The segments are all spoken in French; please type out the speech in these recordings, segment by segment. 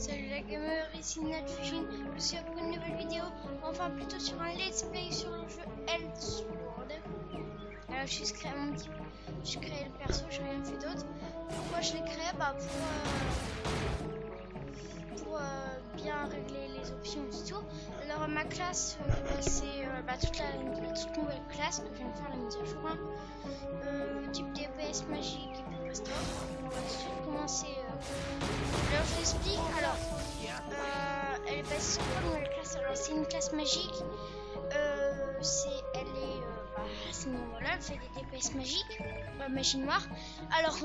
Salut la gamer, ici Natfujin, je suis pour une nouvelle vidéo, enfin plutôt sur un let's play sur le jeu Eldsword. Alors je suis créé le perso, j'ai rien fait d'autre. Pourquoi je l'ai créé? Pour bien régler les options et tout. Alors ma classe, c'est toute nouvelle classe que je viens de faire la mise à jour. Type DPS magique et puis restore. On va tout de suite commencer. Alors je l'explique. Alors elle est basée sur quoi nouvelle classe? Alors c'est une classe magique. Voilà, elle fait des DPS magiques, magie noire. Alors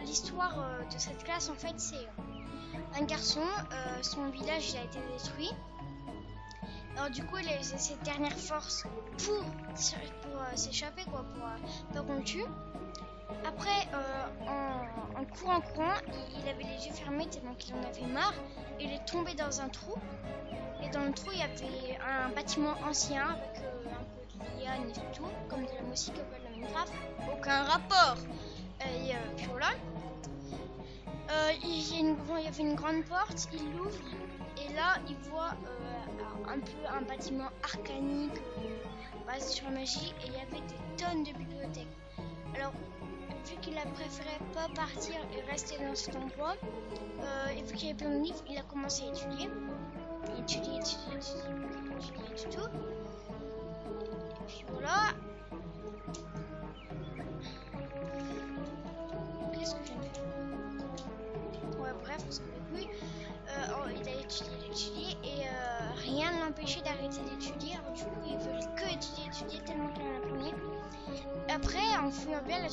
l'histoire de cette classe en fait c'est un garçon, son village il a été détruit. Alors du coup il a usé ses dernières forces pour s'échapper quoi, pour pas qu'on le tue. Après en courant, il avait les yeux fermés tellement qu'il en avait marre. Il est tombé dans un trou. Et dans le trou il y avait un bâtiment ancien avec un peu de liane et tout, comme de la musique de Minecraft. Aucun rapport. Et puis voilà. Il y avait une grande porte, il l'ouvre et là il voit un bâtiment arcanique basé sur la magie et il y avait des tonnes de bibliothèques. Alors vu qu'il a préféré pas partir et rester dans cet endroit, et vu qu'il y avait plein de livres, il a commencé à étudier du tout. Et puis voilà. Qu'est-ce que j'ai fait? Ouais, bref, on s'en fait plus. Il a étudié et rien ne l'empêchait d'arrêter d'étudier. Alors du coup, il veut que étudier tellement qu'il en a pris. Après, en fouillant bien,